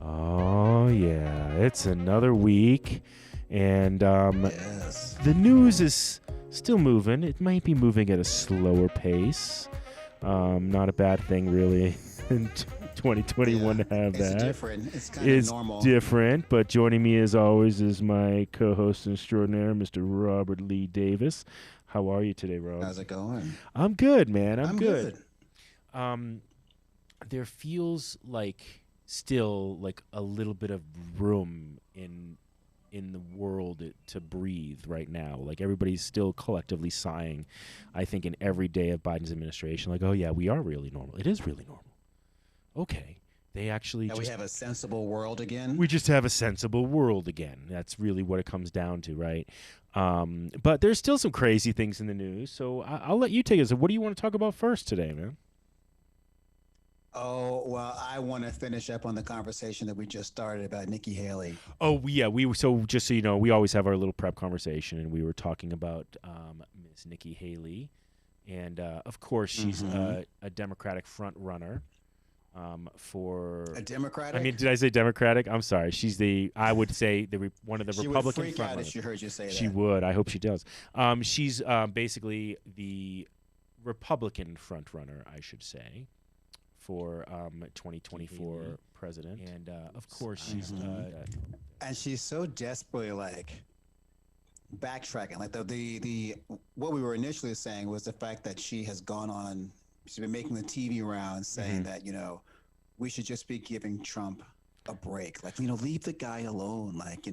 Oh, yeah. It's another week. And Yes. the news is still moving. It might be moving at a slower pace. Not a bad thing, really, in 2021 to have It's that. different. It's kind of It's normal. different, but joining me as always is my co-host extraordinaire, Mr. Robert Lee Davis. How are you today, Rob? How's it going? I'm good, man. I'm good. There feels like still like a little bit of room in the world to breathe right now. Like everybody's still collectively sighing, I think, in every day of Biden's administration. Like, oh yeah, we are really normal. It is really normal. Okay, they actually Now we have a sensible world again. we just have a sensible world again. That's really what it comes down to, right? But there's still some crazy things in the news. So I'll let you take it. So what do you want to talk about first today, man? Oh, well, I want to finish up on the conversation that we just started about Nikki Haley. Oh, yeah. So just so you know, we always have our little prep conversation, and we were talking about Ms. Nikki Haley. And, of course, she's a Democratic front runner for A Democratic? I mean, did I say Democratic? I'm sorry. She's I would say one of the she Republican would freak front out runners. if she heard you say She that. would. I hope she does. She's basically the Republican front runner, I should say, for 2024 president. And of course, she's And she's so desperately backtracking. Like the what we were initially saying was the fact that she has gone on. She's been making the TV rounds saying that we should just be giving Trump a break. Like leave the guy alone. Like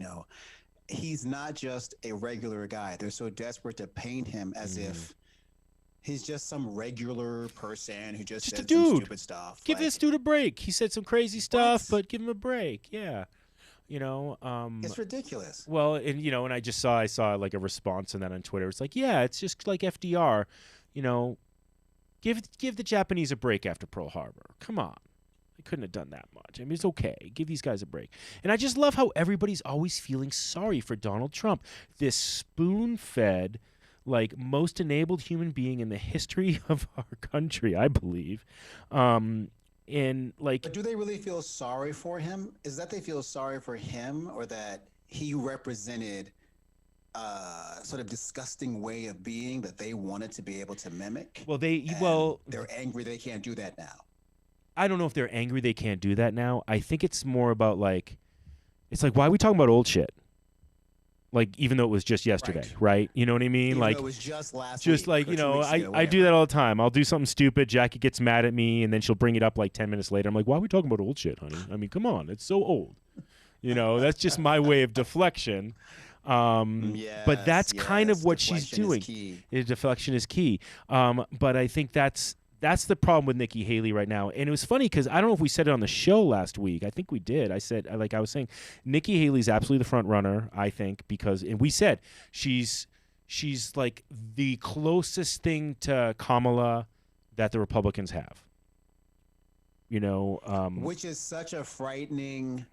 he's not just a regular guy. They're so desperate to paint him as if he's just some regular person who just Just a said some dude. stupid stuff. give Like, this dude a break. He said some crazy stuff, What? but give him a break. Yeah, it's ridiculous. Well, and I saw like a response on that on Twitter. It's like, yeah, it's just like FDR, give the Japanese a break after Pearl Harbor. Come on. They couldn't have done that much. I mean, it's okay. Give these guys a break. And I just love how everybody's always feeling sorry for Donald Trump, this spoon-fed, like, most enabled human being in the history of our country, I believe. And like, But do they really feel sorry for him? Is that they feel sorry for him, or that he represented a sort of disgusting way of being that they wanted to be able to mimic? well, And they're angry they can't do that now. I don't know if they're angry they can't do that now. I think it's more about it's like, why are we talking about old shit? Like, even though it was just yesterday, right? You know what I mean? Even Like, though it was just last just week, or 2 weeks ago, I do whatever. that all the time. I'll do something stupid. Jackie gets mad at me, and then she'll bring it up like 10 minutes later. I'm like, why are we talking about old shit, honey? I mean, come on. It's so old. That's just my way of deflection. But that's kind of what she's deflection doing. is key. Deflection is key. But I think that's the problem with Nikki Haley right now. And it was funny because I don't know if we said it on the show last week. I think we did. I was saying, Nikki Haley's absolutely the front runner, I think, and we said she's like the closest thing to Kamala that the Republicans have. Which is such a frightening.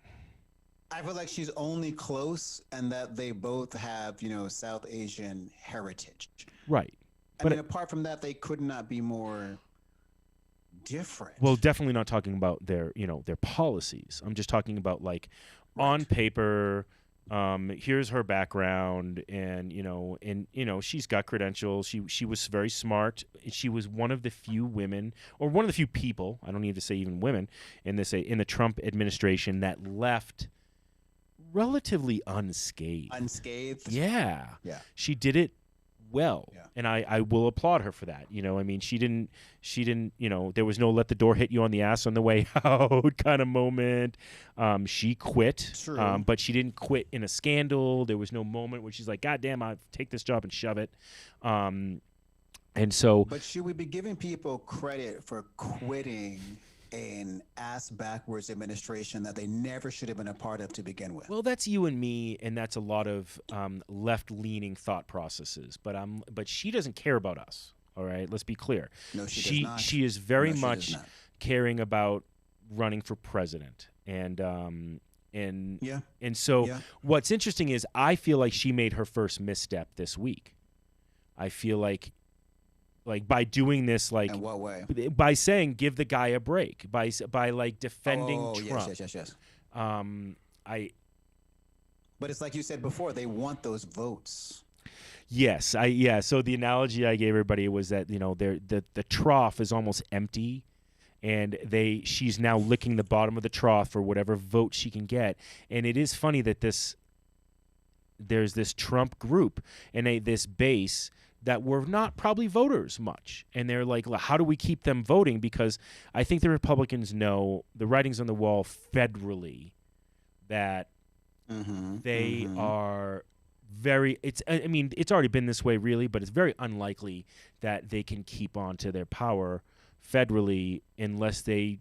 I feel like she's only close, and that they both have South Asian heritage. Right. I mean, apart from that, they could not be more different. Well, definitely not talking about their policies. I'm just talking about on paper. Here's her background, and she's got credentials. She was very smart. She was one of the few women, or one of the few people. I don't need to say even women in the Trump administration that left relatively unscathed. Yeah. Yeah. She did it well. Yeah. And I will applaud her for that. I mean, she didn't, there was no let the door hit you on the ass on the way out kind of moment. She quit. True. But she didn't quit in a scandal. There was no moment where she's like, God damn, I'll take this job and shove it. And so. But should we be giving people credit for quitting an ass-backwards administration that they never should have been a part of to begin with? Well, that's you and me, and that's a lot of left-leaning thought processes. But she doesn't care about us. All right, let's be clear. No, she does not. She is very No, she much does not. caring about running for president, and Yeah. so Yeah. what's interesting is I feel like she made her first misstep this week. I feel like like by doing this, like In what way? by saying give the guy a break, by like defending Oh, Trump. yes. I But it's like you said before, they want those votes. Yes, So the analogy I gave everybody was that the trough is almost empty, and she's now licking the bottom of the trough for whatever vote she can get. And it is funny that there's this Trump group and this base that were not probably voters much, and they're like, how do we keep them voting? Because I think the Republicans know the writing's on the wall federally that they are. It's already been this way really, but it's very unlikely that they can keep on to their power federally unless they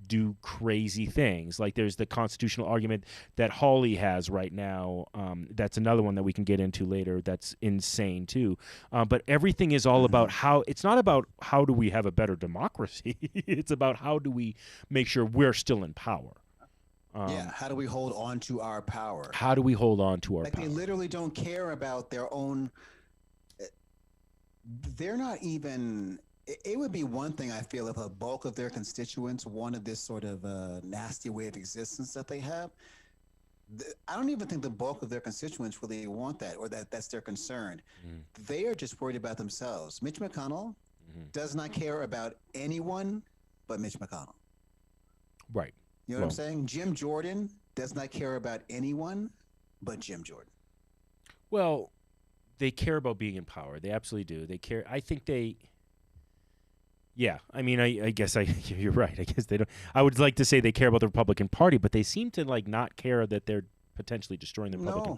do crazy things. Like there's the constitutional argument that Hawley has right now. That's another one that we can get into later. That's insane too. But everything is all about it's not about how do we have a better democracy. It's about how do we make sure we're still in power. How do we hold on to our power? How do we hold on to our like power? They literally don't care about their own. They're not even. It would be one thing, I feel, if a bulk of their constituents wanted this sort of nasty way of existence that they have. I don't even think the bulk of their constituents really want that, or that's their concern. They are just worried about themselves. Mitch McConnell does not care about anyone but Mitch McConnell. Right. You know what I'm saying? Jim Jordan does not care about anyone but Jim Jordan. Well, they care about being in power. They absolutely do. They care. I think they. Yeah, I mean, I guess you're right. I guess they don't. I would like to say they care about the Republican Party, but they seem to like not care that they're potentially destroying the Republican